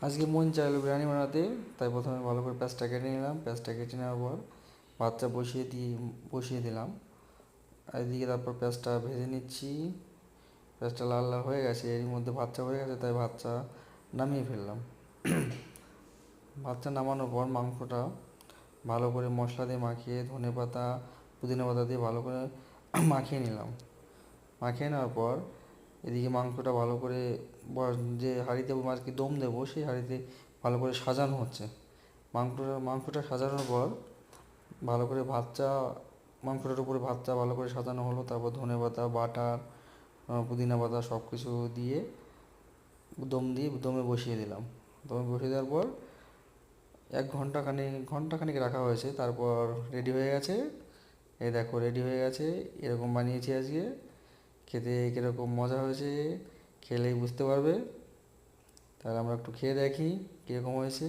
আজকে মন চাইলো বিরিয়ানি বানাতে, তাই প্রথমে ভালো করে পেঁয়াজটা কেটে নিলাম। পেঁয়াজটা কেটে নেওয়ার পর ভাতটা বসিয়ে দিলাম। আর এদিকে তারপর পেঁয়াজটা ভেজে নিচ্ছি। পেঁয়াজটা লাল লাল হয়ে গেছে, এর মধ্যে ভাতটা হয়ে গেছে, তাই ভাতটা নামিয়ে ফেললাম। ভাতটা নামানোর পর মাংসটা ভালো করে মশলা দিয়ে মাখিয়ে ধনেপাতা পুদিনা পাতা দিয়ে ভালো করে মাখিয়ে নিলাম। মাখিয়ে নেওয়ার পর এদিকে মাংসটা ভালো করে যে হাঁড়িতে মাছকে দম দেবো সেই হাঁড়িতে ভালো করে সাজানো হচ্ছে। মাংসটা সাজানোর পর ভালো করে মাংসটার উপরে ভাতটা ভালো করে সাজানো হলো। তারপর ধনেপাতা বাটার পুদিনা পাতা সব কিছু দিয়ে দমে বসিয়ে দিলাম। দমে বসিয়ে দেওয়ার পর ঘন্টাখানিক রাখা হয়েছে। তারপর রেডি হয়ে গেছে। এই দেখো রেডি হয়ে গেছে। এরকম বানিয়েছি আজকে। খেতে কীরকম মজা হয়েছে খেলেই বুঝতে পারবে। তাহলে আমরা একটু খেয়ে দেখি কীরকম হয়েছে।